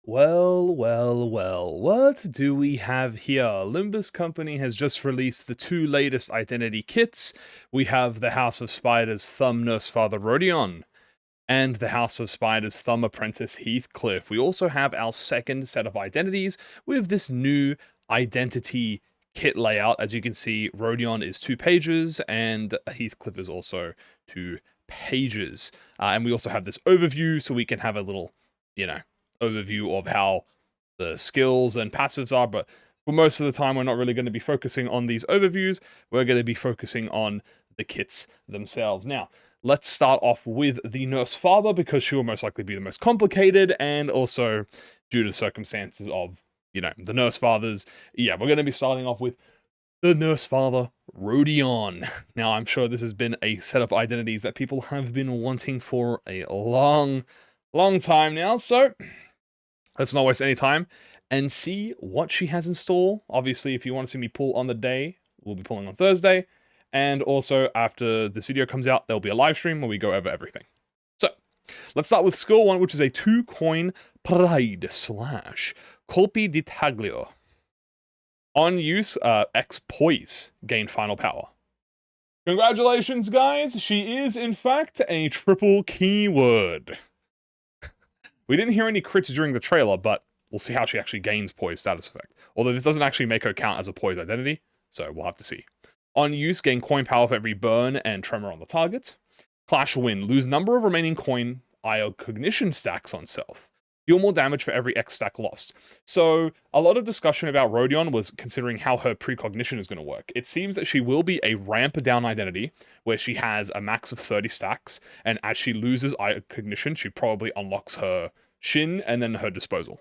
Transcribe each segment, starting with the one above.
Well, what do we have here? Limbus Company has just released the two latest identity kits. We have the House of Spiders Thumb Nursefather Rodion and the House of Spiders Thumb Apprentice Heathcliff. We also have our second set of identities with this new identity kit layout. As you can see, Rodion is 2 pages and Heathcliff is also 2 pages. And we also have this overview so we can have a little, overview of how the skills and passives are, but for most of the time we're not really going to be focusing on these overviews. We're going to be focusing on the kits themselves. Now, let's start off with the Nursefather, because she will most likely be the most complicated, and also due to circumstances of, the Nursefathers. Yeah, we're going to be starting off with the Nursefather Rodion. Now, I'm sure this has been a set of identities that people have been wanting for a long time now, so let's not waste any time and see what she has in store. Obviously, if you want to see me pull on the day, we'll be pulling on Thursday. And also, after this video comes out, there'll be a live stream where we go over everything. So, let's start with skill 1, which is a 2-coin Pride slash Colpi di Taglio. On use, X Poise, gain final power. Congratulations, guys! She is, in fact, a triple keyword. We didn't hear any crits during the trailer, but we'll see how she actually gains Poise status effect. Although this doesn't actually make her count as a Poise identity, so we'll have to see. On use, gain coin power for every burn and tremor on the target. Clash Win, lose number of remaining coin IO cognition stacks on self. Deal more damage for every X stack lost. So, a lot of discussion about Rodion was considering how her precognition is going to work. It seems that she will be a ramp down identity, where she has a max of 30 stacks, and as she loses IO cognition, she probably unlocks her Shin and then her disposal.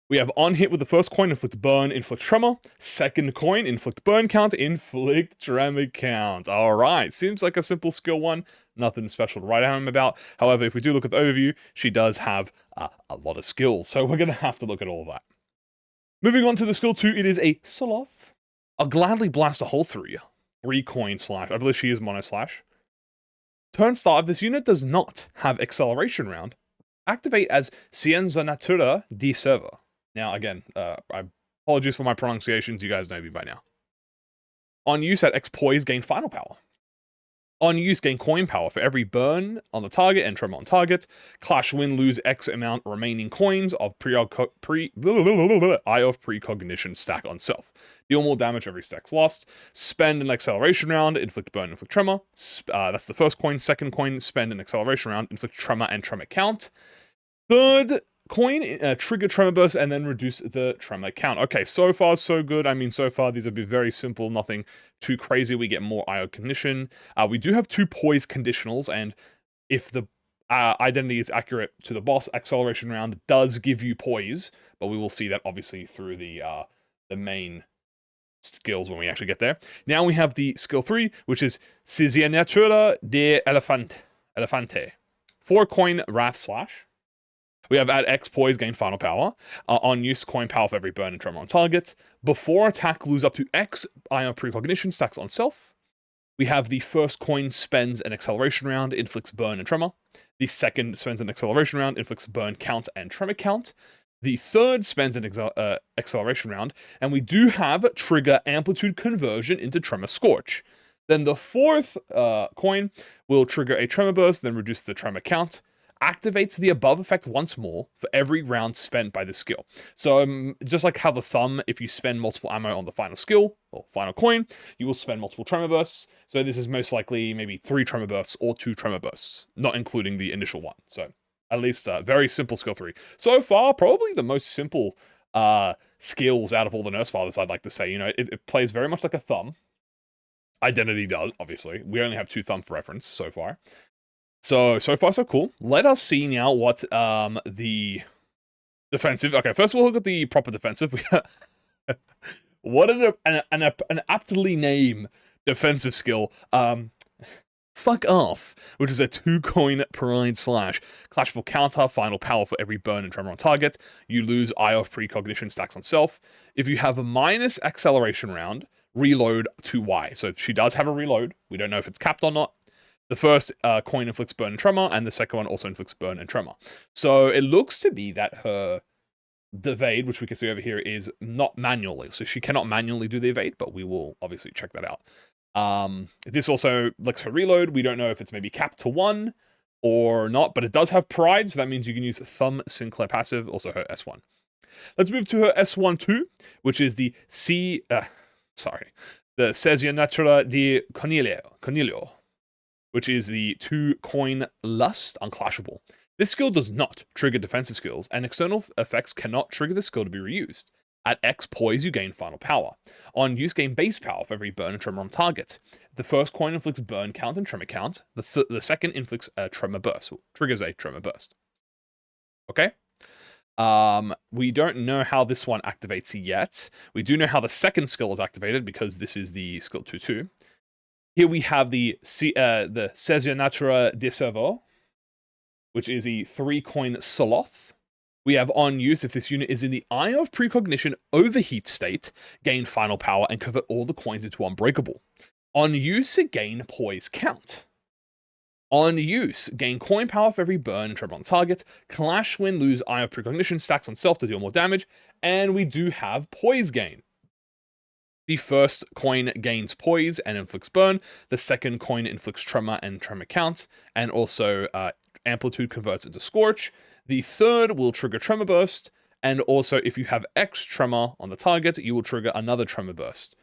We have on hit with the first coin, inflict burn, inflict tremor. Second coin, inflict burn count, inflict tremor count. Alright, seems like a simple skill 1. Nothing special to write home about. However, if we do look at the overview, she does have a lot of skills, so we're going to have to look at all of that. Moving on to the skill 2, it is a Sloth. I'll gladly blast a hole through you. 3-coin slash. I believe she is mono slash. Turn start, if this unit does not have acceleration round, activate as Scienza Natura di Servo. Now, again, apologies for my pronunciations, you guys know me by now. On use at X Poise, gain final power. On use, gain coin power for every burn on the target and tremor on target. Clash Win, lose X amount remaining coins of Eye of Precognition stack on self. Deal more damage every stack's lost. Spend an acceleration round, inflict burn, inflict tremor. That's the first coin. Second coin, spend an acceleration round, inflict tremor and tremor count. Third coin, trigger tremor burst, and then reduce the tremor count. Okay, so far so good. I mean, so far these have been very simple, nothing too crazy. We get more IO cognition. We do have 2 poise conditionals, and if the identity is accurate to the boss, acceleration round does give you poise, but we will see that obviously through the main skills when we actually get there. Now we have the skill 3, which is Natura de Elefante. 4-coin Wrath Slash. We have add X Poise, gain final power. On use, coin power for every burn and tremor on target. Before attack, lose up to X IO Precognition stacks on self. We have the first coin spends an acceleration round, inflicts burn and tremor. The second spends an acceleration round, inflicts burn count and tremor count. The third spends an acceleration round, and we do have trigger amplitude conversion into tremor scorch. Then the fourth coin will trigger a tremor burst, then reduce the tremor count. Activates the above effect once more for every round spent by the skill. So just like how the thumb, if you spend multiple ammo on the final skill, or final coin, you will spend multiple tremor bursts. So this is most likely maybe 3 tremor bursts or 2 tremor bursts, not including the initial one. So at least very simple skill 3. So far, probably the most simple skills out of all the Nursefathers, I'd like to say. It plays very much like a thumb. Identity does, obviously. We only have 2 thumb for reference so far. So far so cool. Let us see now what the defensive... Okay, first we'll look at the proper defensive. What an aptly named defensive skill. Fuck Off, which is a 2-coin Pride Slash. Clashful counter, final power for every burn and tremor on target. You lose Eye of Precognition stacks on self. If you have a minus acceleration round, reload to Y. So she does have a reload. We don't know if it's capped or not. The first coin inflicts burn and tremor, and the second one also inflicts burn and tremor. So it looks to be that her evade, which we can see over here, is not manually. So she cannot manually do the evade, but we will obviously check that out. This also lets her reload. We don't know if it's maybe capped to 1 or not, but it does have pride, so that means you can use Thumb Sinclair passive, also her S1. Let's move to her S1-2, which is the the Cesio Natura di Cornelio, which is the 2-coin Lust, Unclashable. This skill does not trigger defensive skills, and external effects cannot trigger the skill to be reused. At X poise, you gain final power. On use, gain base power for every burn and tremor on target. The first coin inflicts burn count and tremor count. The second inflicts a tremor burst, triggers a tremor burst. Okay? We don't know how this one activates yet. We do know how the second skill is activated because this is the skill 2-2. Here we have the Cesio Natura di Servo, which is a 3-coin Sloth. We have on use, if this unit is in the Eye of Precognition overheat state, gain final power and convert all the coins into unbreakable. On use, gain poise count. On use, gain coin power for every burn and tremor on target. Clash when lose Eye of Precognition, stacks on self to deal more damage. And we do have poise gain. The first coin gains poise and inflicts burn. The second coin inflicts tremor and tremor count. And also amplitude converts into scorch. The third will trigger tremor burst. And also if you have X tremor on the target, you will trigger another tremor burst.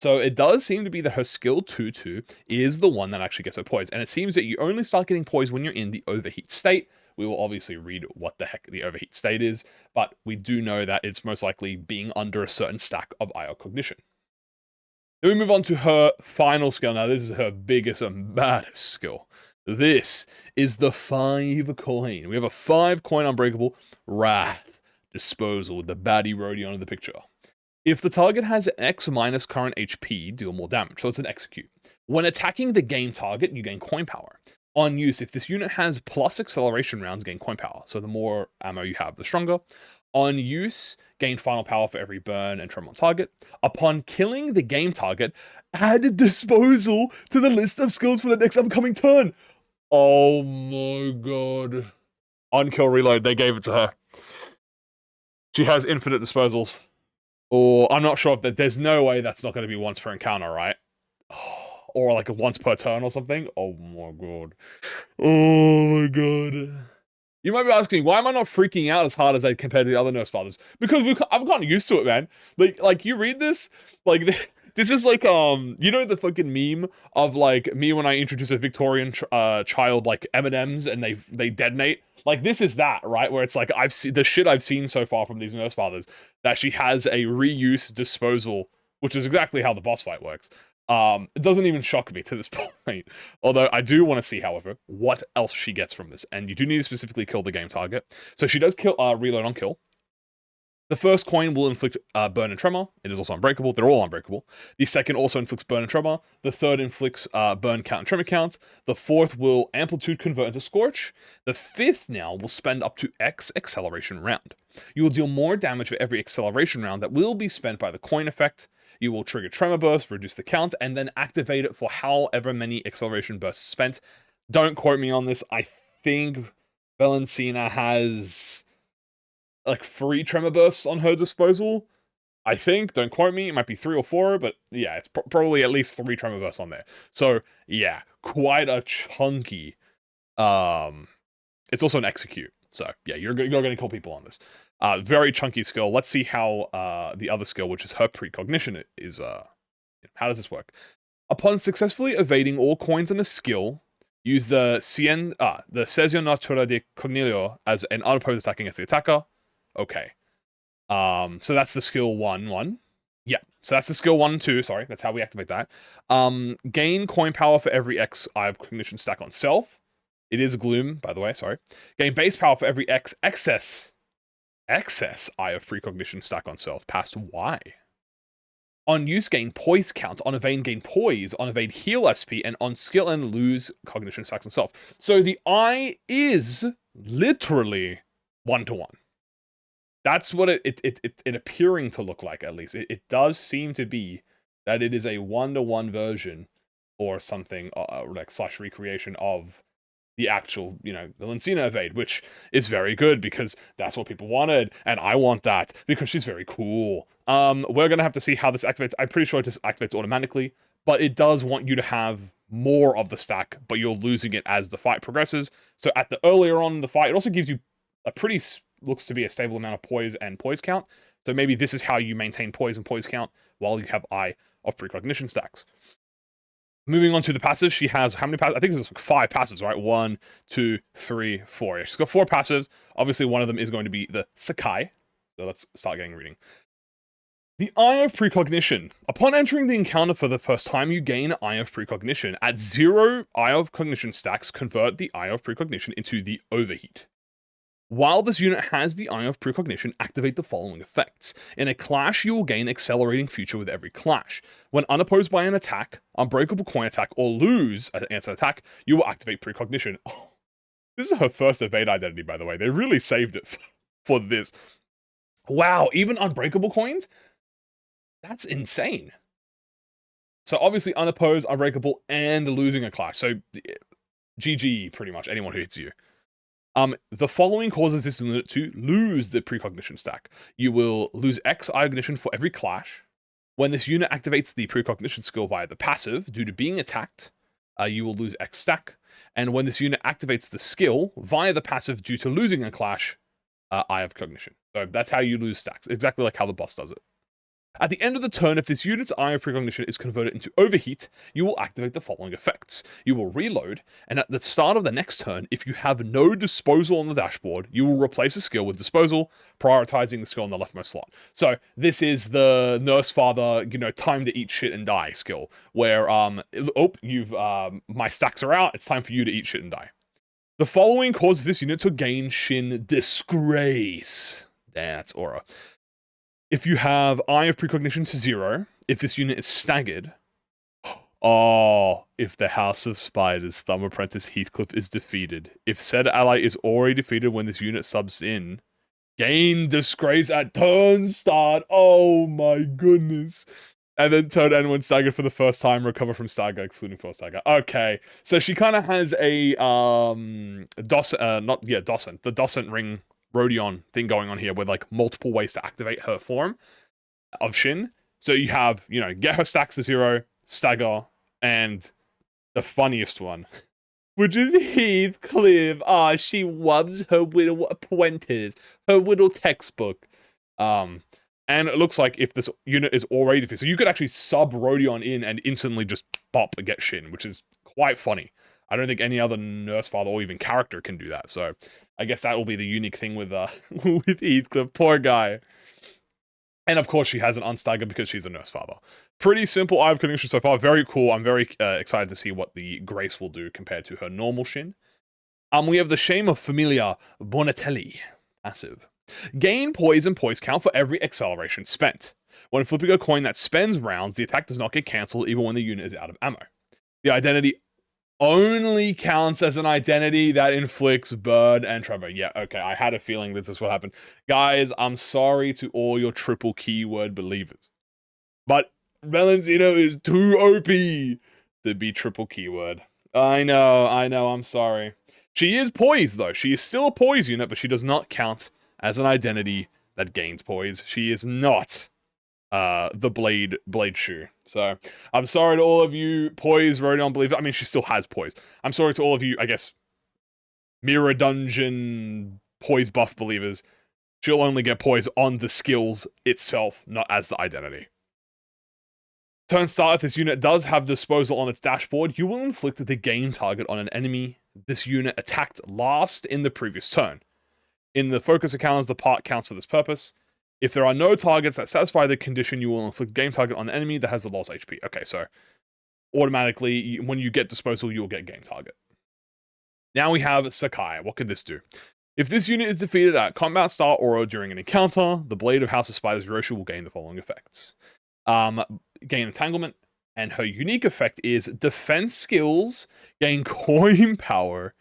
So it does seem to be that her skill 2-2 is the one that actually gets her poise. And it seems that you only start getting poise when you're in the overheat state. We will obviously read what the heck the overheat state is, but we do know that it's most likely being under a certain stack of Eye of Cognition. Then we move on to her final skill. Now this is her biggest and baddest skill. This is the 5-coin. We have a 5-coin Unbreakable Wrath Disposal with the baddie Rodion in the picture. If the target has X minus current HP, deal more damage, so it's an execute. When attacking the game target, you gain coin power. On use, if this unit has plus acceleration rounds, gain coin power, so the more ammo you have, the stronger. On use, gain final power for every burn and tremor on target. Upon killing the game target, add disposal to the list of skills for the next upcoming turn. Oh my god. On kill reload, they gave it to her. She has infinite disposals. Or I'm not sure if there's no way that's not going to be once per encounter, right? Or like a once per turn or something. Oh my god. Oh my god. You might be asking, why am I not freaking out as hard as I compared to the other Nursefathers? Because I've gotten used to it, man. Like you read this, like this is like you know the fucking meme of like me when I introduce a Victorian child like M&Ms and they detonate. Like this is that, right? Where it's like I've seen the shit I've seen so far from these Nursefathers, that she has a reuse disposal, which is exactly how the boss fight works. It doesn't even shock me to this point. Although I do want to see, however, what else she gets from this. And you do need to specifically kill the game target. So she does kill reload on kill. The first coin will inflict burn and tremor. It is also unbreakable. They're all unbreakable. The second also inflicts burn and tremor. The third inflicts burn count and tremor count. The fourth will amplitude convert into scorch. The fifth now will spend up to X acceleration round. You will deal more damage for every acceleration round that will be spent by the coin effect. You will trigger tremor burst, reduce the count, and then activate it for however many acceleration bursts spent. Don't quote me on this. I think Valentina has like 3 tremor bursts on her disposal. I think, don't quote me, it might be 3 or 4, but yeah, it's probably at least 3 tremor bursts on there. So yeah, quite a chunky. It's also an execute. So yeah, you're gonna kill people on this. Very chunky skill. Let's see how the other skill, which is her precognition, is. How does this work? Upon successfully evading all coins on a skill, use the Cesio Natura di Cornelio as an unopposed attack against the attacker. Okay. So that's the skill 1-1. Yeah, so that's the skill 1-2, sorry, that's how we activate that. Gain coin power for every X Eye of Cognition stack on self. It is Gloom, by the way, sorry. Gain base power for every X excess Eye of Precognition stack on self, past Y. On use, gain poise count. On evade, gain poise. On evade, heal SP. And on skill and lose cognition stacks on self. So the Eye is literally 1-to-1. That's what it appearing to look like, at least. It does seem to be that it is a 1-to-1 version or something, like slash recreation of the actual, the Lincina evade, which is very good because that's what people wanted, and I want that because she's very cool. We're gonna have to see how this activates. I'm pretty sure it just activates automatically, but it does want you to have more of the stack, but you're losing it as the fight progresses. So at the earlier on in the fight, it also gives you a pretty, looks to be a stable amount of poise and poise count. So maybe this is how you maintain poise and poise count while you have Eye of Precognition stacks. Moving on to the passives, she has how many passives? I think there's like 5 passives, right? 1, 2, 3, 4. Yeah, she's got 4 passives. Obviously, one of them is going to be the Sakai. So let's start getting reading. The Eye of Precognition. Upon entering the encounter for the first time, you gain Eye of Precognition. At 0 Eye of Cognition stacks, convert the Eye of Precognition into the Overheat. While this unit has the Eye of Precognition, activate the following effects. In a clash, you will gain Accelerating Future with every clash. When unopposed by an attack, Unbreakable Coin attack, or lose an answer attack, you will activate Precognition. Oh, this is her first evade identity, by the way. They really saved it for this. Wow, even Unbreakable Coins? That's insane. So obviously unopposed, unbreakable, and losing a clash. So GG, pretty much, anyone who hits you. The following causes this unit to lose the Precognition stack. You will lose X Ignition for every clash. When this unit activates the Precognition skill via the passive, due to being attacked, you will lose X stack. And when this unit activates the skill via the passive due to losing a clash, Eye of Cognition. So that's how you lose stacks, exactly like how the boss does it. At the end of the turn, if this unit's Eye of Precognition is converted into Overheat, you will activate the following effects. You will reload, and at the start of the next turn, if you have no Disposal on the dashboard, you will replace a skill with Disposal, prioritizing the skill on the leftmost slot. So this is the Nursefather, time to eat shit and die skill, where, my stacks are out, it's time for you to eat shit and die. The following causes this unit to gain Shin Disgrace. That's aura. If you have Eye of Precognition to 0, if this unit is staggered, if the House of Spiders Thumb Apprentice Heathcliff is defeated, if said ally is already defeated when this unit subs in, gain Disgrace at turn start. Oh my goodness. And then turn end when staggered for the first time, recover from stagger, excluding first stagger. Okay, so she kind of has a, the Docent Ring Rodion thing going on here with like multiple ways to activate her form of Shin. So you have, get her stacks to 0, stagger, and the funniest one, which is Heathcliff. She wubs her little apprentice, her little textbook. And it looks like if this unit is already defeated, so you could actually sub Rodion in and instantly just bop and get Shin, which is quite funny. I don't think any other Nursefather or even character can do that, so I guess that will be the unique thing with with Heathcliff. Poor guy. And of course, she has an unstagger because she's a Nursefather. Pretty simple Eye of Cognition so far. Very cool. I'm very excited to see what the Grace will do compared to her normal Shin. We have the Shame of Familia Bonatelli. Passive. Gain poise and poise count for every acceleration spent. When flipping a coin that spends rounds, the attack does not get cancelled even when the unit is out of ammo. The identity only counts as an identity that inflicts burn and tremor. Yeah, okay, I had a feeling this is what happened. Guys, I'm sorry to all your triple keyword believers, but Valentino is too OP to be triple keyword. I know, I'm sorry. She is poised, though. She is still a poise unit, but she does not count as an identity that gains poise. She is not the blade shoe. So I'm sorry to all of you poise Rodion believers. I mean, she still has poise. I'm sorry to all of you, I guess, Mirror Dungeon poise buff believers. She'll only get poise on the skills itself, not as the identity. Turn start, if this unit does have Disposal on its dashboard, you will inflict the game target on an enemy this unit attacked last in the previous turn. In the focus encounters, the part counts for this purpose. If there are no targets that satisfy the condition, you will inflict game target on the enemy that has the lowest HP. Okay, so automatically, when you get Disposal, you will get game target. Now we have Sakai. What can this do? If this unit is defeated at combat start or during an encounter, the Blade of House of Spiders Roshu will gain the following effects. Gain Entanglement, and her unique effect is defense skills gain coin power.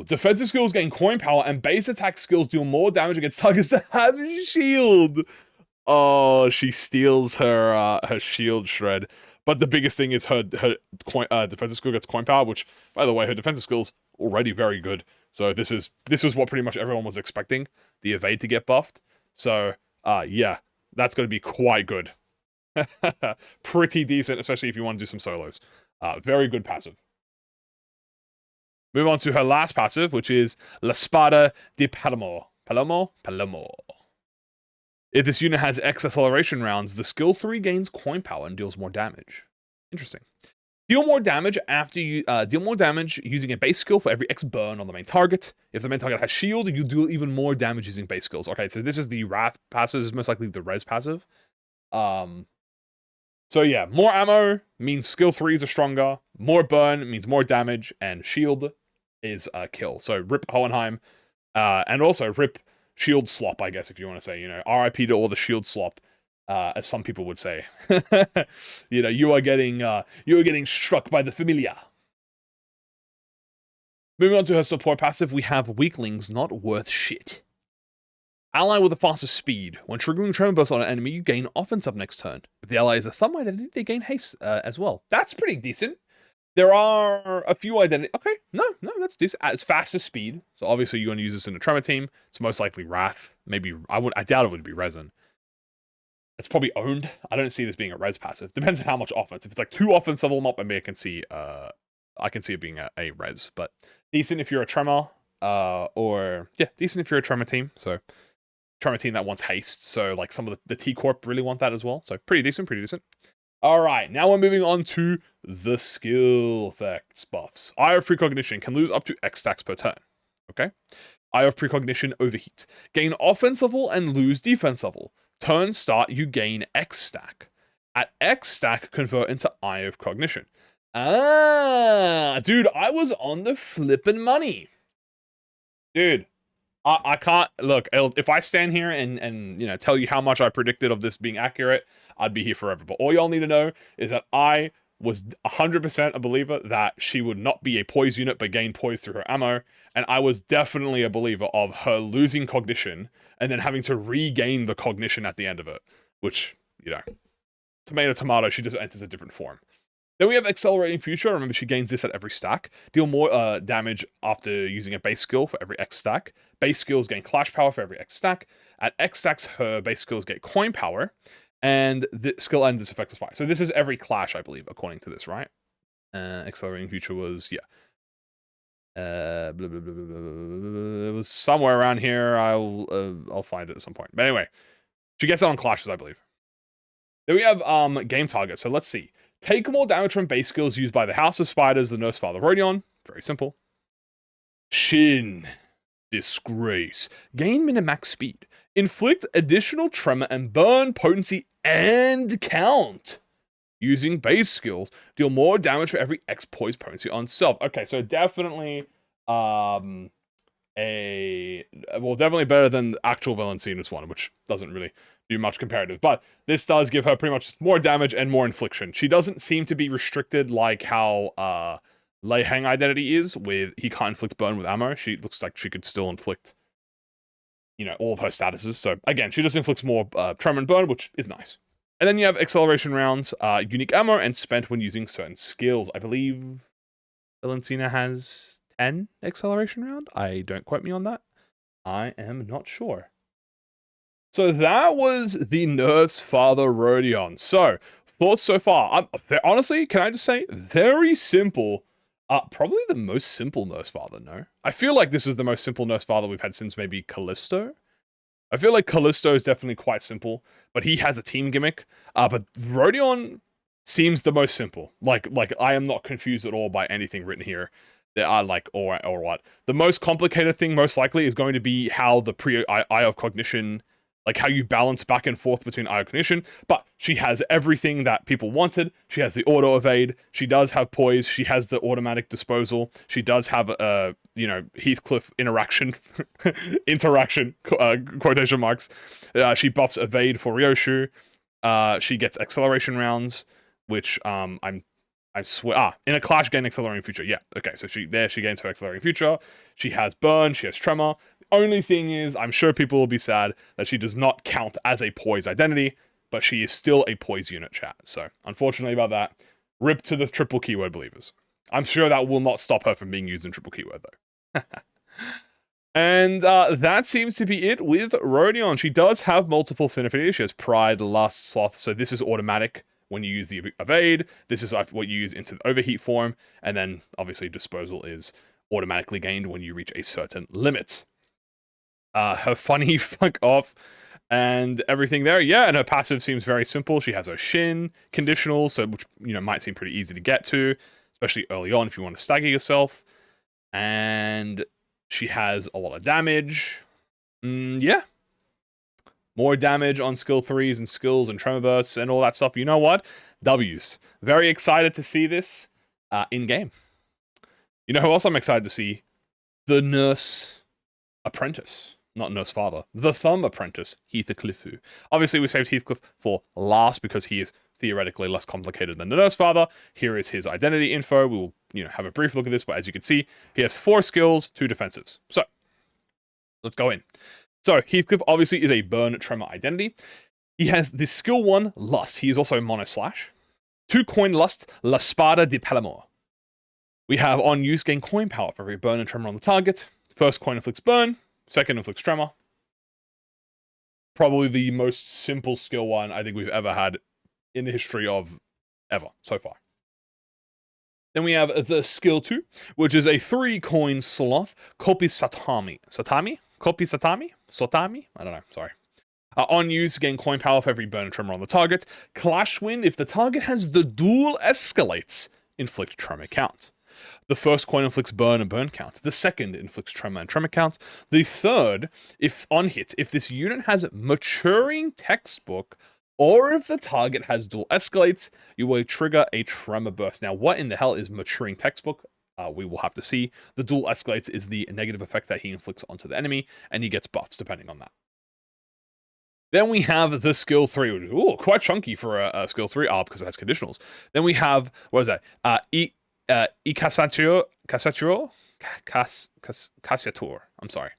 Defensive skills gain coin power, and base attack skills deal more damage against targets that have shield. Oh, she steals her shield shred. But the biggest thing is her defensive skill gets coin power, which, by the way, her defensive skill's already very good. So this was what pretty much everyone was expecting, the evade to get buffed. So yeah, that's going to be quite good. Pretty decent, especially if you want to do some solos. Very good passive. Move on to her last passive, which is La Spada de Palomo. Palomo. If this unit has X acceleration rounds, the skill 3 gains coin power and deals more damage. Interesting. Deal more damage after you deal more damage using a base skill for every X burn on the main target. If the main target has shield, you do even more damage using base skills. Okay, so this is the Wrath passive. This is most likely the Res passive. So yeah, more ammo means skill 3s are stronger. More burn means more damage, and shield is a kill. So rip Hohenheim, and also rip shield slop, I guess, if you want to say, you know, RIP to all the shield slop, as some people would say. You know, you are getting struck by the familiar. Moving on to her support passive, we have weaklings not worth shit. Ally with the fastest speed. When triggering Tremor Burst on an enemy, you gain offense up next turn. If the ally is a thumb identity, they gain haste as well. That's pretty decent. There are a few identities. Okay, no, that's decent. It's fastest speed. So obviously you're going to use this in a Tremor team. It's most likely Wrath. Maybe, I doubt it would be Resin. It's probably owned. I don't see this being a Res passive. Depends on how much offense. If it's like 2 offense level them up, maybe I can see it being a Res. But decent if you're a Tremor. Or, yeah, decent if you're a Tremor team. So Tremor team that wants haste, so like some of the T-Corp really want that as well. So pretty decent. Alright, now we're moving on to the skill effects buffs. Eye of Precognition can lose up to X stacks per turn. Okay? Eye of Precognition Overheat. Gain offense level and lose defense level. Turn start, you gain X stack. At X stack, convert into Eye of Cognition. Ah, dude, I was on the flippin' money. Dude. I can't look. If I stand here and you know tell you how much I predicted of this being accurate, I'd be here forever. But all y'all need to know is that I was 100% a believer that she would not be a poise unit but gain poise through her ammo, and I was definitely a believer of her losing cognition and then having to regain the cognition at the end of it. Which, you know, tomato, she just enters a different form. Then we have Accelerating Future. Remember, she gains this at every stack. Deal more damage after using a base skill for every X stack. Base skills gain Clash Power for every X stack. At X stacks, her base skills get Coin Power. And the skill end this effect is fire. So this is every Clash, I believe, according to this, right? Accelerating Future was, yeah. It was somewhere around here. I'll find it at some point. But anyway, she gets it on Clashes, I believe. Then we have game target. So let's see. Take more damage from base skills used by the House of Spiders, the Nursefather Rodion. Very simple. Shin. Disgrace. Gain min-max speed. Inflict additional tremor and burn potency and count. Using base skills. Deal more damage for every X poise potency on self. Okay, so definitely definitely better than the actual Valenciennes one, which doesn't really do much comparative. But this does give her pretty much more damage and more infliction. She doesn't seem to be restricted like how Lei Hang identity is, with he can't inflict burn with ammo. She looks like she could still inflict, you know, all of her statuses. So again, she just inflicts more tremor and burn, which is nice. And then you have acceleration rounds, unique ammo, and spent when using certain skills. I believe Valenciennes has 10 acceleration round. Don't quote me on that. I am not sure. So that was the Nursefather Rodion. So, thoughts so far? Honestly, can I just say, very simple. Probably the most simple Nursefather, no? I feel like this is the most simple Nursefather we've had since maybe Callisto. I feel like Callisto is definitely quite simple, but he has a team gimmick. But Rodion seems the most simple. Like I am not confused at all by anything written here. There are like, or what? The most complicated thing most likely is going to be how the Eye of Cognition, like how you balance back and forth between Eye of Cognition, but she has everything that people wanted. She has the auto evade. She does have poise. She has the automatic disposal. She does have you know, Heathcliff interaction, quotation marks. She buffs evade for Ryoshu. She gets acceleration rounds, which I swear, in a Clash gain accelerating future. Yeah, okay, so she gains her accelerating future. She has burn. She has tremor. Only thing is, I'm sure people will be sad that she does not count as a poise identity, but she is still a poise unit, chat. So, unfortunately about that, rip to the triple keyword believers. I'm sure that will not stop her from being used in triple keyword, though. And that seems to be it with Rodion. She does have multiple affinities. She has Pride, Lust, Sloth, so this is automatic when you use the Evade. This is what you use into the Overheat form, and then, obviously, Disposal is automatically gained when you reach a certain limit. Her funny fuck off and everything there, yeah, and her passive seems very simple. She has her Shin conditional, so which, might seem pretty easy to get to, especially early on if you want to stagger yourself. And she has a lot of damage. Yeah. More damage on skill 3s and skills and tremor bursts and all that stuff. You know what? W's. Very excited to see this in-game. You know who else I'm excited to see? The Nurse Apprentice. Not Nursefather. The Thumb Apprentice, Heathcliff. Obviously, we saved Heathcliff for last because he is theoretically less complicated than the Nursefather. Here is his identity info. We will, have a brief look at this, but as you can see, he has 4 skills, 2 defensives. So, let's go in. So, Heathcliff obviously is a Burn Tremor identity. He has the skill 1, Lust. He is also Mono Slash. 2 coin Lust, La Spada di Palamor. We have on use, gain coin power for every burn and tremor on the target. First coin inflicts burn, second inflicts tremor. Probably the most simple skill 1 I think we've ever had in the history of ever, so far. Then we have the skill 2, which is a 3 coin Sloth, Kopi Satami. Kopi Satami? Sotami? I don't know, sorry. On use, gain coin power for every burn and tremor on the target. Clash Wind, if the target has the dual escalates, inflict tremor count. The first coin inflicts burn and burn count. The second inflicts tremor and tremor count. The third, if on hit, if this unit has maturing textbook, or if the target has dual escalates, you will trigger a tremor burst. Now, what in the hell is maturing textbook? We will have to see. The dual escalates is the negative effect that he inflicts onto the enemy, and he gets buffs depending on that. Then we have the skill 3, which is quite chunky for a skill 3 because it has conditionals. Then we have, what is that? Casatur, I'm sorry.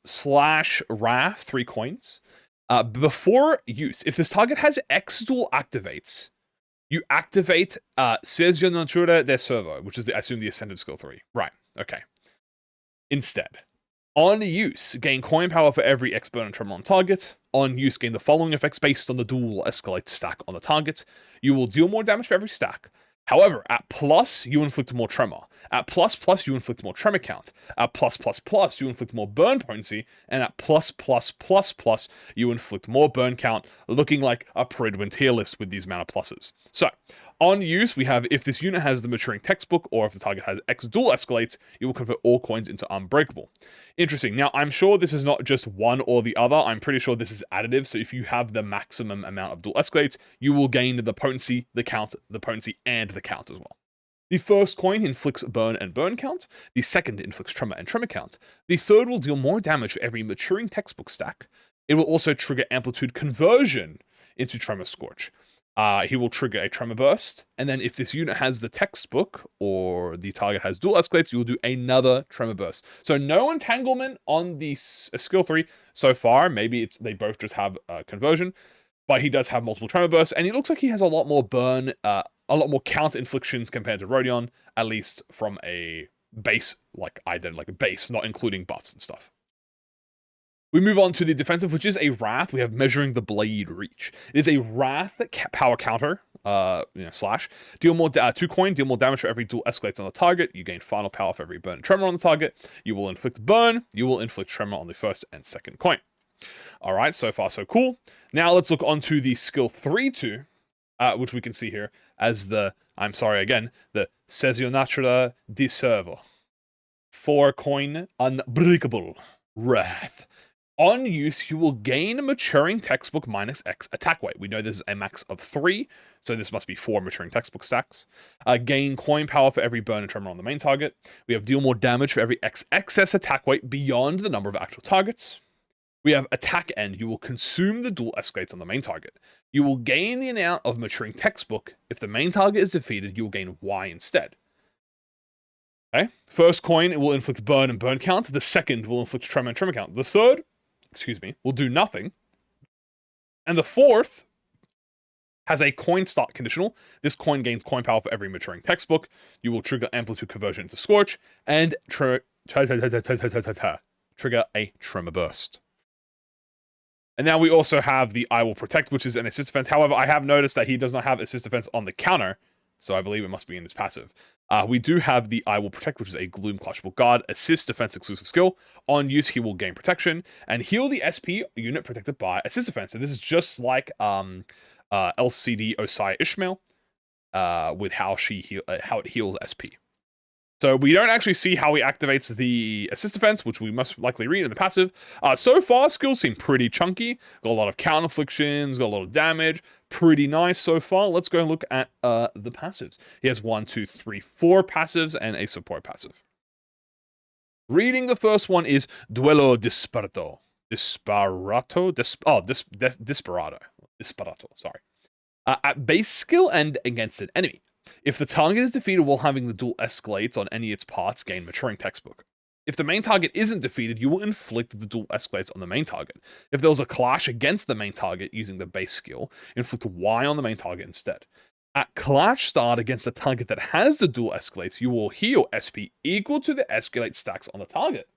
Slash Wrath, 3 coins. Before use, if this target has X dual activates, you activate Sesio Natura de Servo, which is, I assume, the Ascended skill 3. Right, okay. Instead, on use, gain coin power for every X burn and tremor on target. On use, gain the following effects based on the dual escalate stack on the target. You will deal more damage for every stack. However, at plus, you inflict more tremor. At plus, you inflict more tremor count. At plus, you inflict more burn potency. And at plus, you inflict more burn count, looking like a Pridwin tier list with these amount of pluses. So, on use, we have if this unit has the maturing textbook, or if the target has X dual escalates, you will convert all coins into unbreakable. Interesting. Now, I'm sure this is not just one or the other. I'm pretty sure this is additive. So if you have the maximum amount of dual escalates, you will gain the potency, the count, the potency, and the count as well. The first coin inflicts burn and burn count. The second inflicts tremor and tremor count. The third will deal more damage for every maturing textbook stack. It will also trigger amplitude conversion into Tremor Scorch. He will trigger a Tremor Burst, and then if this unit has the textbook, or the target has dual escalates, you will do another Tremor Burst. So no entanglement on the skill 3 so far. Maybe they both just have conversion, but he does have multiple Tremor Bursts, and it looks like he has a lot more burn, a lot more count inflictions compared to Rodion, at least from a base, like a base, not including buffs and stuff. We move on to the defensive, which is a Wrath. We have Measuring the Blade Reach. It is a Wrath power counter, slash. Deal more, 2 coin, deal more damage for every dual escalates on the target. You gain final power for every burn and tremor on the target. You will inflict burn. You will inflict tremor on the first and second coin. Alright, so far so cool. Now let's look onto the skill 3-2, which we can see here as the, the Sesio Natura di Servo. 4 coin, Unbreakable Wrath. On use, you will gain maturing textbook minus X attack weight. We know this is a max of 3, so this must be 4 maturing textbook stacks. Gain coin power for every burn and tremor on the main target. We have deal more damage for every X excess attack weight beyond the number of actual targets. We have attack end. You will consume the dual escalates on the main target. You will gain the amount of maturing textbook. If the main target is defeated, you will gain Y instead. Okay. First coin, it will inflict burn and burn count. The second will inflict tremor and tremor count. The third, will do nothing. And the fourth has a coin start conditional. This coin gains coin power for every maturing textbook. You will trigger amplitude conversion into Scorch and trigger a Tremor Burst. And now we also have the I Will Protect, which is an assist defense. However, I have noticed that he does not have assist defense on the counter, so I believe it must be in his passive. We do have the I Will Protect, which is a Gloom Clashable Guard assist defense exclusive skill. On use, he will gain protection and heal the SP unit protected by assist defense. And this is just like LCD Osai Ishmael with how it heals SP. So we don't actually see how he activates the assist defense, which we must likely read in the passive. So far, skills seem pretty chunky. Got a lot of counter afflictions, got a lot of damage. Pretty nice so far. Let's go and look at the passives. He has 1, 2, 3, 4 passives and a support passive. Reading the first one is Duelo Disparato. Disparato, sorry. At base skill and against an enemy. If the target is defeated while having the duel escalates on any of its parts, gain maturing textbook. If the main target isn't defeated, you will inflict the duel escalates on the main target. If there was a clash against the main target using the base skill, inflict Y on the main target instead. At clash start against a target that has the duel escalates, you will heal SP equal to the escalate stacks on the target.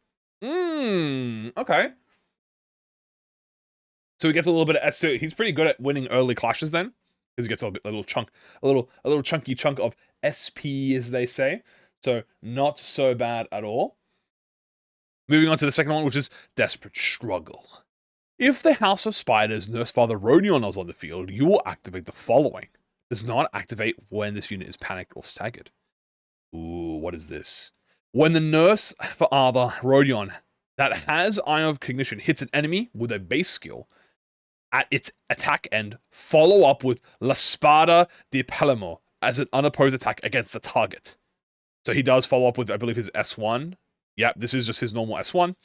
Okay. So he gets a little bit of so he's pretty good at winning early clashes then. Because he gets a little chunky chunk of SP, as they say. So not so bad at all. Moving on to the second one, which is Desperate Struggle. If the House of Spiders Nursefather Rodion is on the field, you will activate the following. Does not activate when this unit is panicked or staggered. Ooh, what is this? When the Nursefather Rodion that has Eye of Cognition hits an enemy with a base skill, at its attack end, follow up with La Spada di Palermo as an unopposed attack against the target. So he does follow up with, I believe, his S1. Yep, this is just his normal S1.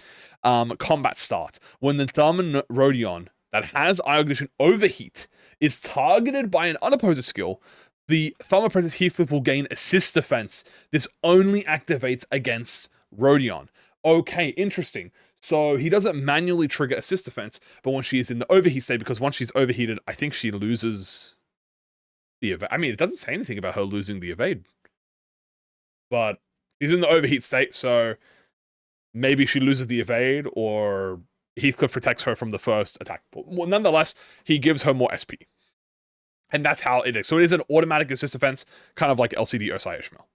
Combat start. When the Thumb Rodion that has Iognition Overheat is targeted by an unopposed skill, the Thumb Apprentice Heathcliff will gain assist defense. This only activates against Rodion. Okay, interesting. So he doesn't manually trigger assist defense, but when she is in the overheat state, because once she's overheated, I think she loses the evade. I mean, it doesn't say anything about her losing the evade. But she's in the overheat state, so maybe she loses the evade, or Heathcliff protects her from the first attack. Well, nonetheless, he gives her more SP. And that's how it is. So it is an automatic assist defense, kind of like LCD Osai Ishmael.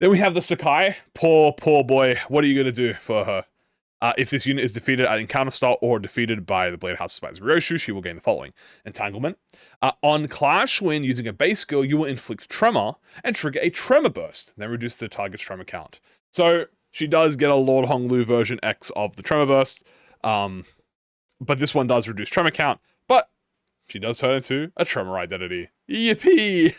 Then we have the Sakai. Poor boy. What are you going to do for her? If this unit is defeated at encounter start or defeated by the Blade House of Spiders Ryoshu, she will gain the following. Entanglement. On clash, when using a base skill, you will inflict Tremor and trigger a Tremor Burst, then reduce the target's Tremor count. So she does get a Lord Honglu version X of the Tremor Burst, but this one does reduce Tremor count, but she does turn into a Tremor identity. Yippee!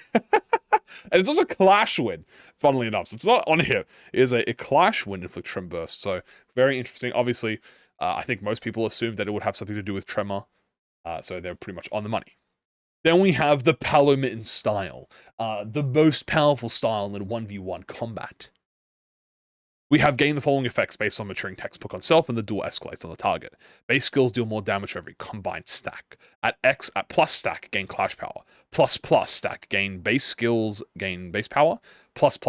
And it's also Clash Win, funnily enough. So it's not on here. It is a Clash Win inflict Tremor Burst. So very interesting. Obviously, I think most people assumed that it would have something to do with Tremor. So they're pretty much on the money. Then we have the Palomitten style. The most powerful style in 1v1 combat. We have gained the following effects based on maturing textbook on self, and the duel escalates on the target. Base skills deal more damage for every combined stack. At plus stack, gain clash power. Plus stack, gain base skills, gain base power. Plus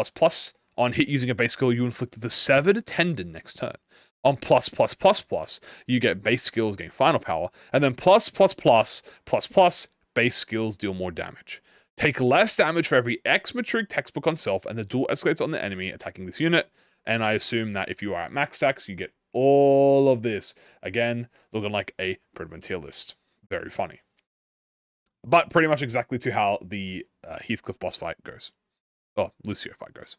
on hit using a base skill, you inflict the severed tendon next turn. On plus, you get base skills, gain final power. And then plus, base skills deal more damage. Take less damage for every X maturing textbook on self, and the duel escalates on the enemy attacking this unit. And I assume that if you are at max stacks, you get all of this. Again, looking like a Predament tier list. Very funny. But pretty much exactly to how the Heathcliff boss fight goes. Oh, LUCIO fight goes.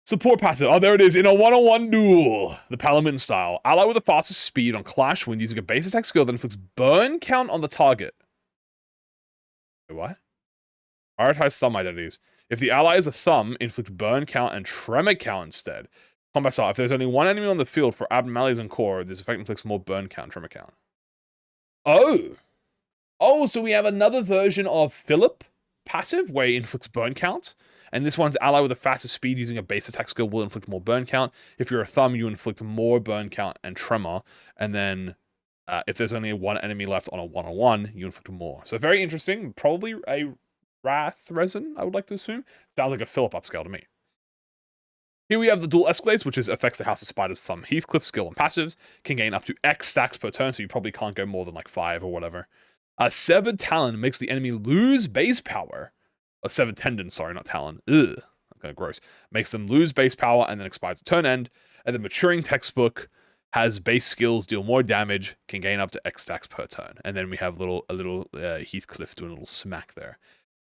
Support passive. Oh, there it is. In a one-on-one duel. The Palomitten style. Ally with the fastest speed on clash when using a base attack skill that inflicts burn count on the target. Wait, what? Prioritize thumb identities. If the ally is a thumb, inflict burn count and tremor count instead. Combat style. If there's only one enemy on the field for abnormalities and core, this effect inflicts more burn count and tremor count. Oh, so we have another version of Philip passive where he inflicts burn count. And this one's ally with the fastest speed using a base attack skill will inflict more burn count. If you're a thumb, you inflict more burn count and tremor. And then If there's only one enemy left on a 1-on-1, you inflict more. So very interesting. Probably a Wrath Resin, I would like to assume. Sounds like a Philip upscale to me. Here we have the dual escalates, which affects the House of Spider's Thumb. Heathcliff skill and passives can gain up to X stacks per turn, so you probably can't go more than like 5 or whatever. Severed Talon makes the enemy lose base power. Severed Tendon, sorry, not Talon. Ugh, that's kind of gross. Makes them lose base power and then expires at turn end. And the Maturing Textbook has base skills, deal more damage, can gain up to X stacks per turn. And then we have a little Heathcliff doing a little smack there.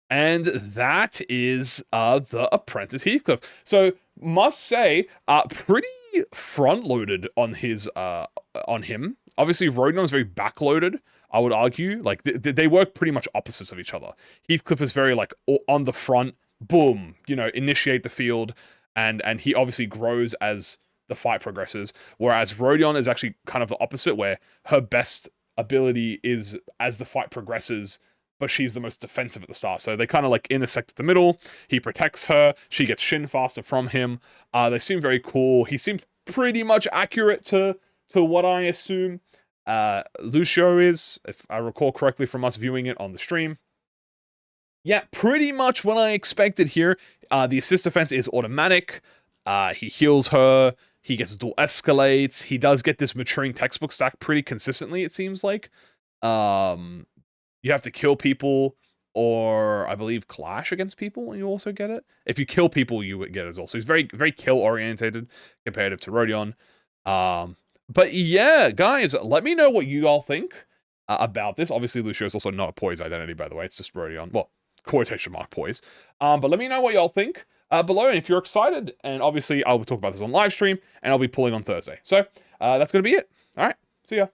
And that is the Apprentice Heathcliff. So must say, pretty front-loaded on his on him. Obviously, Rodion is very back-loaded, I would argue. Like they work pretty much opposites of each other. Heathcliff is very like on the front, boom, initiate the field, and he obviously grows as the fight progresses. Whereas Rodion is actually kind of the opposite, where her best ability is as the fight progresses, but she's the most defensive at the start. So they kind of like intersect at the middle. He protects her. She gets shin faster from him. They seem very cool. He seems pretty much accurate to what I assume LUCIO is, if I recall correctly from us viewing it on the stream. Yeah, pretty much what I expected here. The assist defense is automatic. He heals her. He gets dual escalates. He does get this Maturing Textbook stack pretty consistently, it seems like. You have to kill people, or I believe clash against people, and you also get it. If you kill people, you would get it as well. So he's very, very kill-orientated comparative to Rodion. But yeah, guys, let me know what you all think about this. Obviously, LUCIO is also not a poise identity, by the way. It's just Rodion. Well, quotation mark poise. But let me know what y'all think below, and if you're excited. And obviously, I'll talk about this on live stream, and I'll be pulling on Thursday. So that's going to be it. All right, see ya.